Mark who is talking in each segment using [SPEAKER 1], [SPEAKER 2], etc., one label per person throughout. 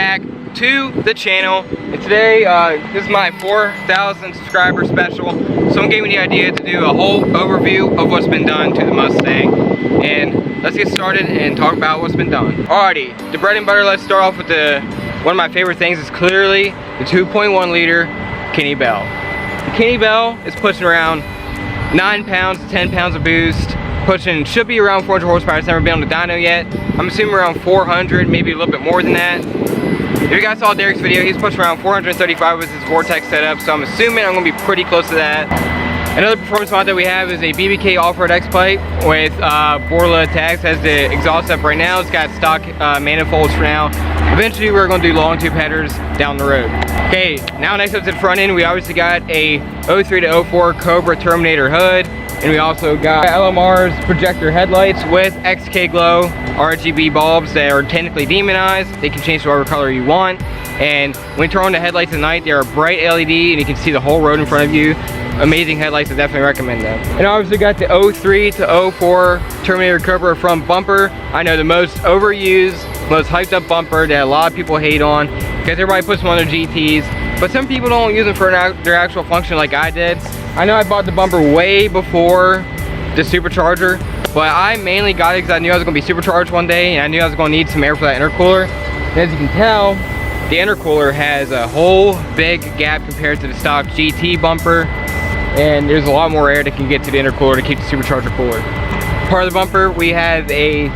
[SPEAKER 1] back to the channel, and today this is my 4,000 subscriber special. Someone gave me the idea to do a whole overview of what's been done to the Mustang, and let's get started and talk about what's been done. Alrighty, the bread and butter. Let's start off with one of my favorite things is clearly the 2.1 liter Kenny Bell. The Kenny Bell is pushing around 9 pounds to 10 pounds of boost. Should be around 400 horsepower. It's never been on the dyno yet. I'm assuming around 400, maybe a little bit more than that. If you guys saw Derek's video, he's pushing around 435 with his Vortex setup, so I'm assuming I'm going to be pretty close to that. Another performance mod that we have is a BBK off-road X-Pipe with Borla tags. Has the exhaust up right now. It's got stock manifolds for now. Eventually we're going to do long tube headers down the road. Okay, now next up to the front end, we obviously got a 03 to 04 Cobra Terminator hood. And we also got LMR's projector headlights with XK Glow RGB bulbs that are technically demonized. They can change to whatever color you want. And when you turn on the headlights at night, they are bright LED and you can see the whole road in front of you. Amazing headlights, I definitely recommend them. And obviously got the 03 to 04 Terminator Cobra from Bumper. I know the most overused, most hyped up bumper that a lot of people hate on because everybody puts them on their GTs. But some people don't use them for their actual function like I did. I know I bought the bumper way before the supercharger, but I mainly got it because I knew I was going to be supercharged one day and I knew I was going to need some air for that intercooler. And as you can tell, the intercooler has a whole big gap compared to the stock GT bumper, and there's a lot more air that can get to the intercooler to keep the supercharger cooler. Part of the bumper, we have a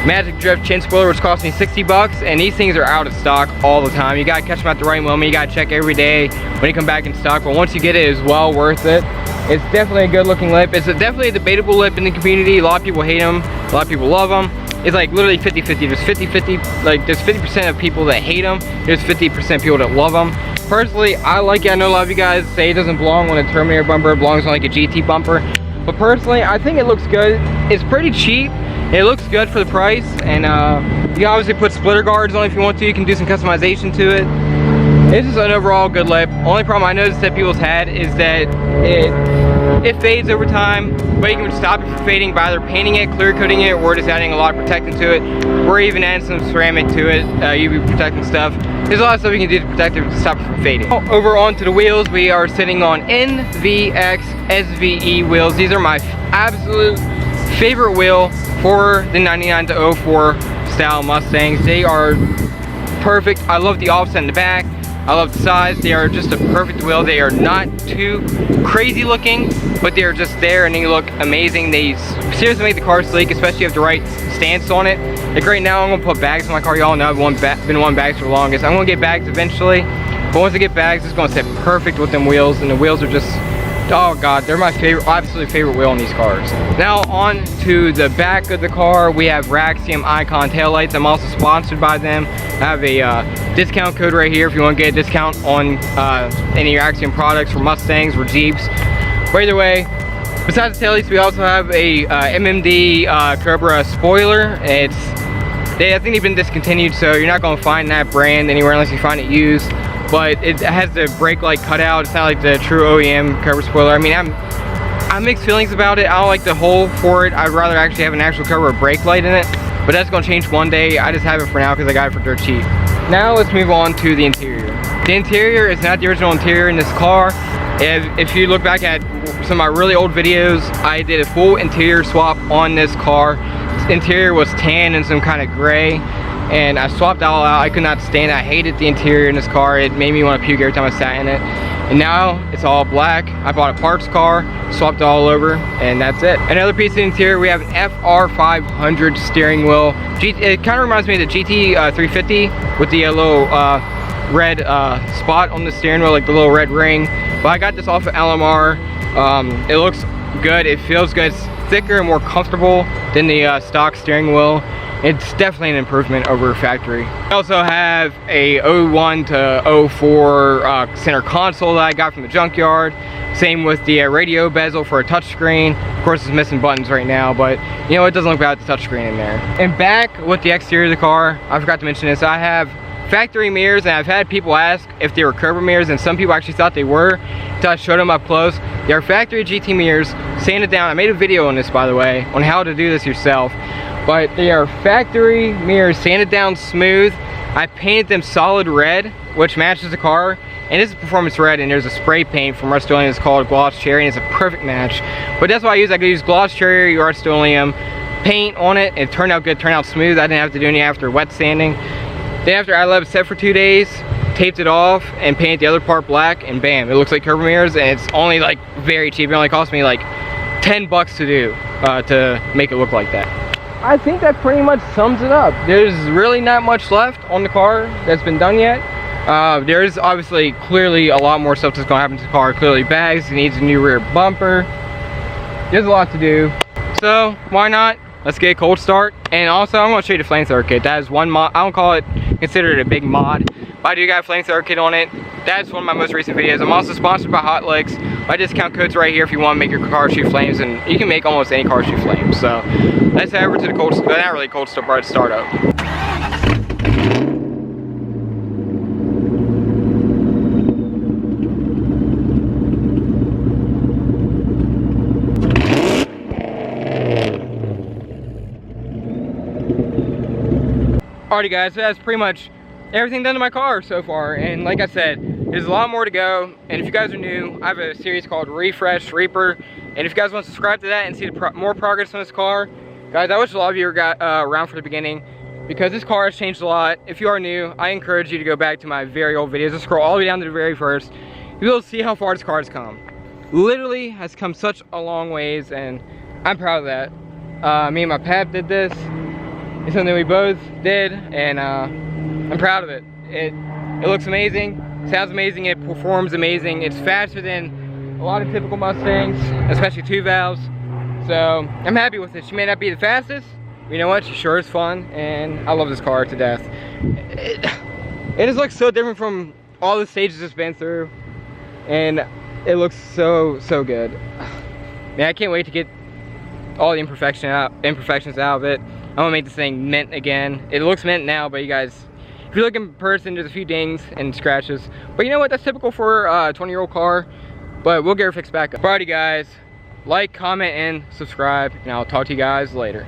[SPEAKER 1] Magic Drift chin spoiler, which cost me 60 bucks, and these things are out of stock all the time. You gotta catch them at the right moment. You gotta check every day when they come back in stock, but once you get it, it's well worth it. It's definitely a good looking lip. It's definitely a debatable lip in the community. A lot of people hate them, a lot of people love them. It's like literally 50-50. There's 50-50, like there's 50% of people that hate them, there's 50% of people that love them. Personally, I like it. I know a lot of you guys say it doesn't belong on a Terminator bumper, it belongs on like a GT bumper. But personally, I think it looks good. It's pretty cheap. It looks good for the price, and you can obviously put splitter guards on if you want to. You can do some customization to it. It's just an overall good lip. Only problem I noticed that people's had is that it fades over time, but you can stop it from fading by either painting it, clear coating it, or just adding a lot of protectant to it, or even adding some ceramic to it, UV protectant stuff. There's a lot of stuff you can do to protect it to stop it from fading. Over onto the wheels, we are sitting on Nvx Sve wheels. These are my absolute favorite wheel for the 99 to 04 style Mustangs. They are perfect. I love the offset in the back. I love the size. They are just a perfect wheel. They are not too crazy looking, but they are just there and they look amazing. They seriously make the car sleek, especially if you have the right stance on it. Like right now, I'm gonna put bags in my car. Y'all know I've been wanting bags for the longest. I'm gonna get bags eventually, but once I get bags, it's gonna sit perfect with them wheels, and the wheels are just, oh god, they're my favorite, absolutely favorite wheel in these cars. Now on to the back of the car, we have Raxiom icon taillights. I'm also sponsored by them. I have a discount code right here if you want to get a discount on any Raxiom products for Mustangs or Jeeps. But either way, besides the taillights, we also have a MMD Cobra spoiler. I think they've been discontinued, so you're not going to find that brand anywhere unless you find it used. But it has the brake light cutout. It's not like the true OEM Cobra spoiler. I mean, I'm mixed feelings about it. I don't like the hole for it. I'd rather actually have an actual Cobra brake light in it, but that's gonna change one day. I just have it for now because I got it for dirt cheap. Now let's move on to the interior. The interior is not the original interior in this car. If you look back at some of my really old videos, I did a full interior swap on this car. This interior was tan and some kind of gray, and I swapped it all out. I could not stand it. I hated the interior in this car. It made me want to puke every time I sat in it. And now it's all black. I bought a parts car, swapped it all over, and that's it. Another piece of the interior, we have an FR500 steering wheel. It kind of reminds me of the GT 350 with the little red spot on the steering wheel, like the little red ring. But I got this off of LMR. It looks good. It feels good. It's thicker and more comfortable than the stock steering wheel. It's definitely an improvement over factory. I also have a 01 to 04 center console that I got from the junkyard. Same with the radio bezel for a touchscreen. Of course, it's missing buttons right now, but you know, it doesn't look bad with the touchscreen in there. And back with the exterior of the car, I forgot to mention this, I have factory mirrors, and I've had people ask if they were Cobra mirrors, and some people actually thought they were until I showed them up close. They are factory GT mirrors, sanded down. I made a video on this, by the way, on how to do this yourself. But they are factory mirrors, sanded down smooth. I painted them solid red, which matches the car. And this is performance red, and there's a spray paint from Rust-Oleum that's called gloss cherry, and it's a perfect match. But that's what I use. I could use gloss cherry, Rust-Oleum paint on it. It turned out good, turned out smooth. I didn't have to do any after wet sanding. Then after I let it set for 2 days, taped it off and painted the other part black, and bam, it looks like curb mirrors, and it's only like very cheap. It only cost me like 10 bucks to do to make it look like that. I think that pretty much sums it up. There's really not much left on the car that's been done yet. There's obviously clearly a lot more stuff that's gonna happen to the car. Clearly bags, it needs a new rear bumper. There's a lot to do. So why not? Let's get a cold start. And also I'm gonna show you the flamethrower kit. That is one mod. I don't call it, consider it a big mod, but I do got a flamethrower kit on it. That's one of my most recent videos. I'm also sponsored by Hot Licks. My discount code's right here if you want to make your car shoot flames, and you can make almost any car shoot flames. So let's head over to the cold, not really cold start, but startup. Alrighty guys, so that's pretty much everything done to my car so far, and like I said, there's a lot more to go. And if you guys are new, I have a series called Refresh Reaper, and if you guys want to subscribe to that and see the more progress on this car, guys, I wish a lot of you were around for the beginning, because this car has changed a lot. If you are new, I encourage you to go back to my very old videos and scroll all the way down to the very first. You'll be able to see how far this car has come. Literally has come such a long ways, and I'm proud of that. Me and my pap did this. It's something we both did, and I'm proud of it. It looks amazing, sounds amazing, it performs amazing. It's faster than a lot of typical Mustangs, especially 2 valves. So I'm happy with it. She may not be the fastest, but you know what? She sure is fun, and I love this car to death. It just looks so different from all the stages it's been through, and it looks so good. Man, I can't wait to get all the imperfections out of it. I'm gonna make this thing mint again. It looks mint now, but you guys, if you look in person, there's a few dings and scratches. But you know what? That's typical for a 20-year-old car. But we'll get her fixed back up. Alrighty guys, like, comment, and subscribe, and I'll talk to you guys later.